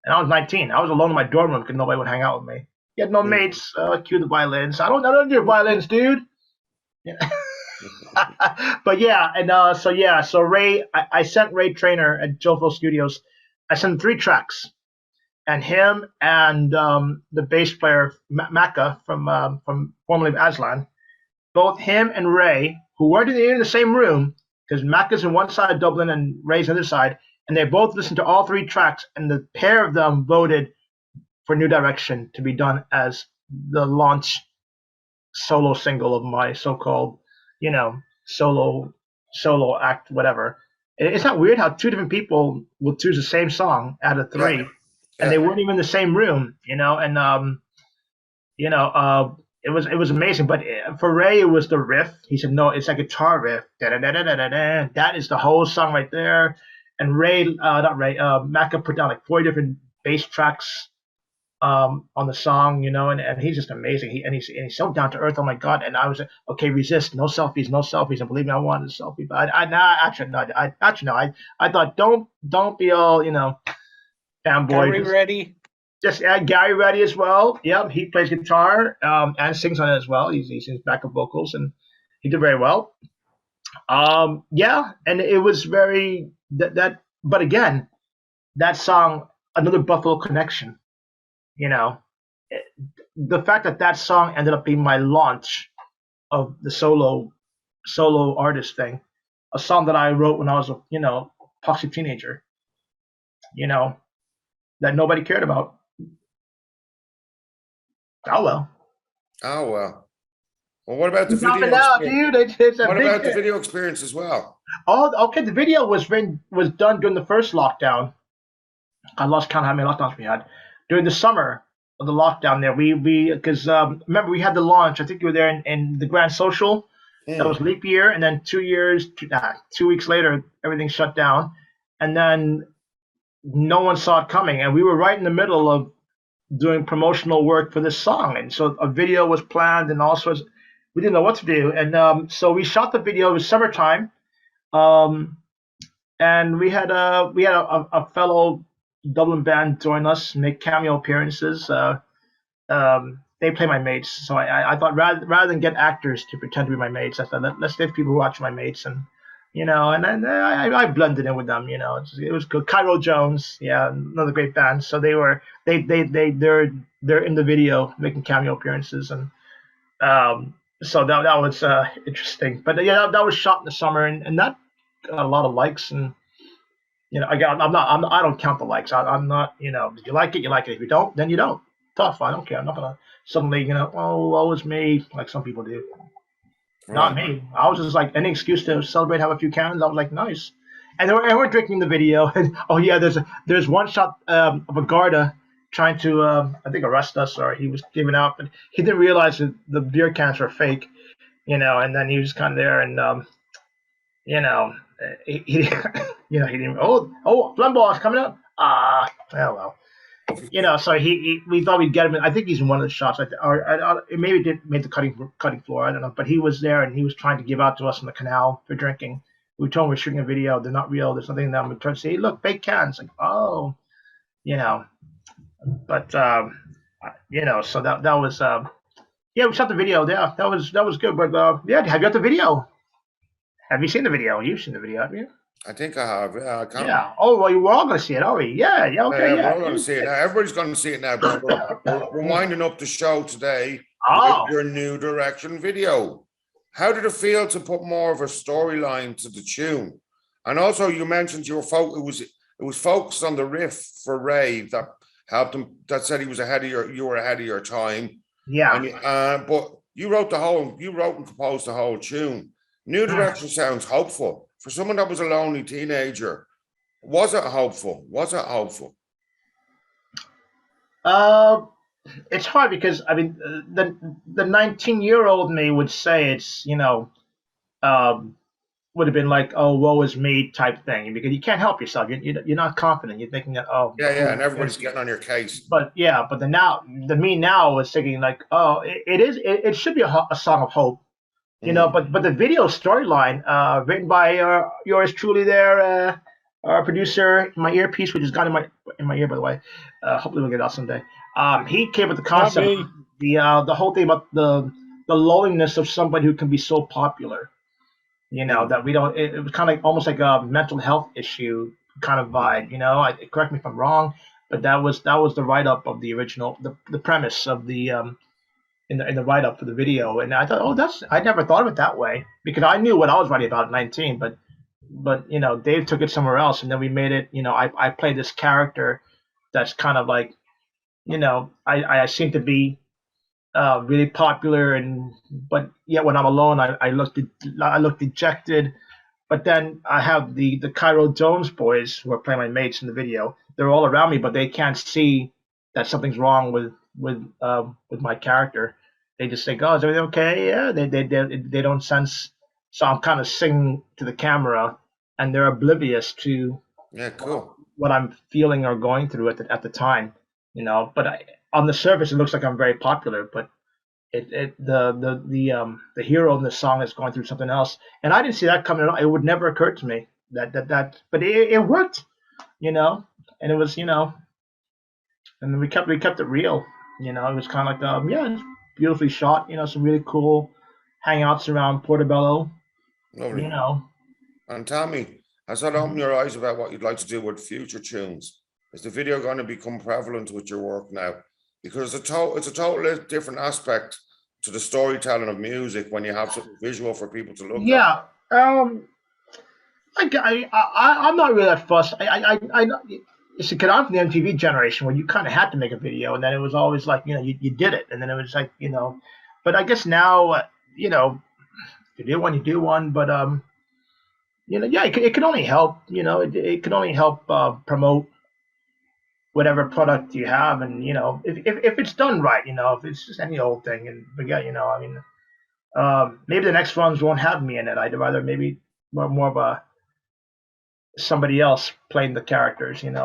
And I was 19. I was alone in my dorm room because nobody would hang out with me. You had no mm. mates. Cue the violins. I don't do violins, dude. Yeah. But yeah, and so Ray, I sent Ray Trainer at Jofo Studios. I sent him 3 tracks, and him and the bass player Maka from formerly of Aslan, both him and Ray, who weren't in the same room, because Maka's on one side of Dublin and Ray's on the other side, and they both listened to all 3 tracks, and the pair of them voted for New Direction to be done as the launch solo single of my so-called, you know, solo act, whatever. It's not weird how 2 different people will choose the same song out of Yeah, 3, and they yeah. weren't even in the same room, and it was amazing. But for Ray, it was the riff. He said, no, it's a guitar riff. Da-da-da-da-da-da. That is the whole song right there. And Ray, not Ray, Maka put down like 4 different bass tracks on the song, and he's just amazing. He's so down to earth. Oh my god! And I was like, okay, resist, no selfies, no selfies. And believe me, I wanted a selfie, but I thought don't be all fanboy. Gary ready? Just add Gary Reddy as well. Yep, he plays guitar and sings on it as well. He sings backup vocals, and he did very well. Yeah, and it was very that. But again, that song, another Buffalo connection. You know, the fact that song ended up being my launch of the solo artist thing, a song that I wrote when I was a poxy teenager. That nobody cared about. Oh well. Oh well. Well, what about the Drop it video out, experience? dude. It's a What big about the hit. video experience as well? Oh, okay. The video was done during the first lockdown. I lost count how many lockdowns we had during the summer of the lockdown. There, we because remember we had the launch. I think you were there in the Grand Social. That was leap year, and then 2 weeks later, everything shut down, and then no one saw it coming, and we were right in the middle of doing promotional work for this song, and so a video was planned and all sorts. We didn't know what to do, and so we shot the video. It was summertime, and we had a fellow Dublin band join us, make cameo appearances. They play my mates, so I thought rather than get actors to pretend to be my mates, I thought let's get people who watch my mates, and and then I blended in with them. It was good. Cairo Jones, yeah, another great band. So they're in the video making cameo appearances, and so that was interesting. But yeah, that was shot in the summer, and that got a lot of likes, and I don't count the likes. I'm not, if you like it, you like it. If you don't, then you don't. Tough. I don't care. I'm not gonna suddenly, oh, woe is me, like some people do. Not Right. me. I was just like any excuse to celebrate, have a few cannons. I was like, nice. And we're drinking the video. And oh yeah, there's one shot of a Garda trying to I think arrest us, or he was giving out, but he didn't realize that the beer cans were fake. And then he was kind of there, and he he didn't. Oh, Flumbo is coming up. Oh well. So we thought we'd get him. I think he's in one of the shots, or maybe did made the cutting floor. I don't know, but he was there and he was trying to give out to us in the canal for drinking. We told him we're shooting a video. They're not real. There's nothing in them. We tried to say, hey, look, fake cans. Like, oh, but so that was we shot the video. Yeah, that was good. But have you got the video? Have you seen the video? You've seen the video, have you? I think I have. Yeah, I can't. Yeah. Oh, well, we're all going to see it, are we? Yeah. Okay. We're all going to see it now. Everybody's going to see it now. But we're winding up the show today with your new direction video. How did it feel to put more of a storyline to the tune? And also, you mentioned it was focused on the riff for Ray that helped him. That said, you were ahead of your time. Yeah. And, but you wrote and composed the whole tune. New direction sounds hopeful. For someone that was a lonely teenager, was it hopeful? It's hard because the 19-year-old me would say it's would have been like, oh, woe is me type thing, because you can't help yourself. You're not confident. You're thinking that and everybody's getting on your case. But the me now was thinking like, oh, it should be a song of hope. But the video storyline, written by yours truly there, our producer, my earpiece, which has gone in my ear, by the way. Hopefully we'll get it out someday. He came with the concept, the whole thing about the loneliness of somebody who can be so popular. That we don't. It was kind of almost like a mental health issue kind of vibe. Correct me if I'm wrong, but that was the write up of the original, the premise of the in the write up for the video, and I thought, I never thought of it that way, because I knew what I was writing about at 19, but Dave took it somewhere else, and then we made it. I played this character that's kind of like, I seem to be really popular, but yet when I'm alone, I look dejected. But then I have the Cairo Jones boys who are playing my mates in the video. They're all around me, but they can't see that something's wrong with my character. They just think, oh, is everything okay? Yeah, they don't sense. So I'm kind of singing to the camera, and they're oblivious to what I'm feeling or going through at the time. But on the surface, it looks like I'm very popular, but the hero in the song is going through something else, and I didn't see that coming at all. It would never occur to me that but it worked, and it was, and we kept it real. It was kind of like it's beautifully shot. Some really cool hangouts around Portobello. Lovely. And tell me, has that opened your eyes about what you'd like to do with future tunes? Is the video going to become prevalent with your work now? Because it's a totally different aspect to the storytelling of music when you have something visual for people to look at. I'm not really that fussed. It's because I'm from the MTV generation where you kind of had to make a video, and then it was always like, you did it, and then it was like, But I guess now, you do one, you do one, but it can only help. It can only help promote whatever product you have, and if it's done right, if it's just any old thing, and maybe the next ones won't have me in it. I'd rather maybe more of somebody else playing the characters, and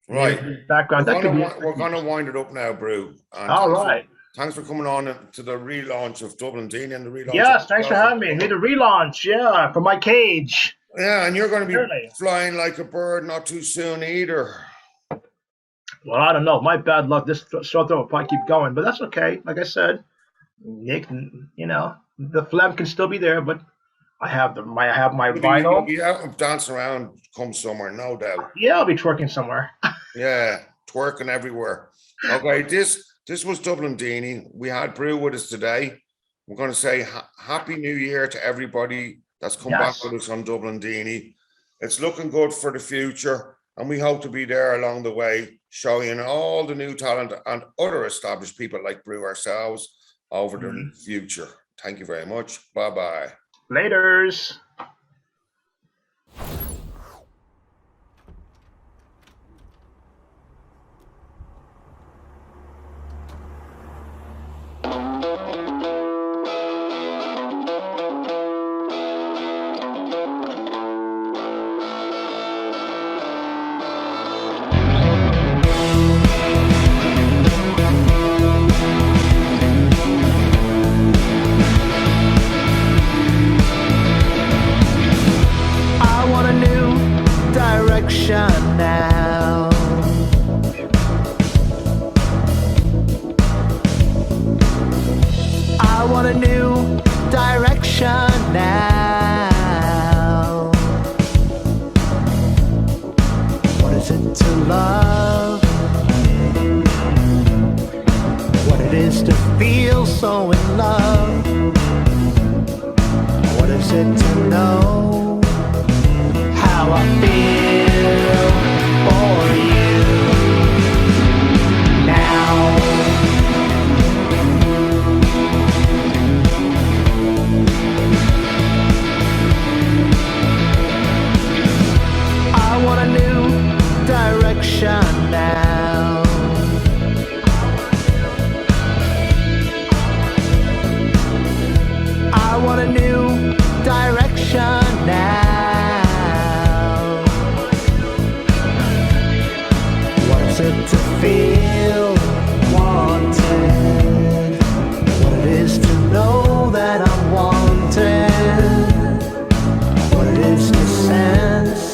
right background. We're gonna wind it up now, Brew. All right. Thanks for coming on to the relaunch of Dublin Daoine and the relaunch. Yes, thanks for having me. Made a relaunch, for my cage. Yeah, and you're going to be flying like a bird not too soon either. Well, I don't know. My bad luck. This short throw will probably keep going, but that's okay. Like I said, Nick, the phlegm can still be there, but I have my vinyl. You'll be out and dancing around come summer, no doubt. Yeah, I'll be twerking somewhere. Yeah, twerking everywhere. Okay, this was Dublin Daoine. We had Brew with us today. We're going to say Happy New Year to everybody that's come back with us on Dublin Daoine. It's looking good for the future, and we hope to be there along the way, showing all the new talent and other established people like Brew ourselves over the future. Thank you very much. Bye-bye. Laters. want a new direction now. What is it to love? What it is to feel so in love? What is it to know how I feel for you now? I want a new direction now. I want a new direction now. What is it to feel wanted? What it is to know that I'm wanted? What it is to sense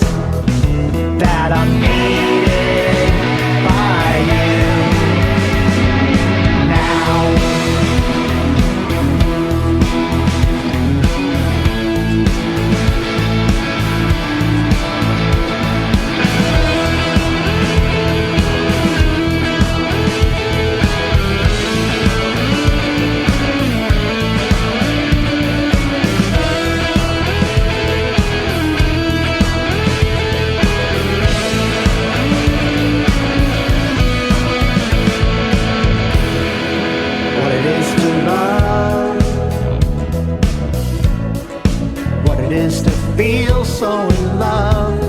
that I'm needed by you now. What it is to love, what it is to feel so in love,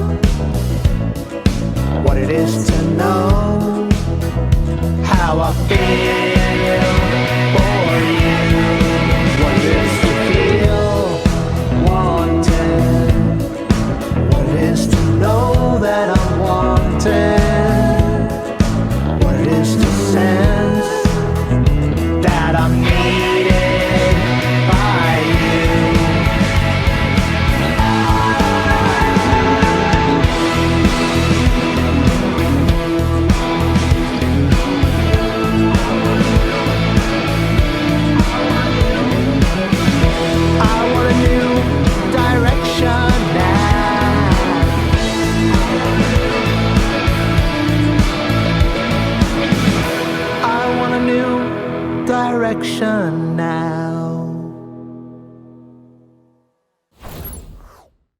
what it is to know how I feel for you, what it is to feel wanted, what it is to know that I'm wanted, what it is to sense that I'm needed by you. I want a new direction now. I want a new direction now.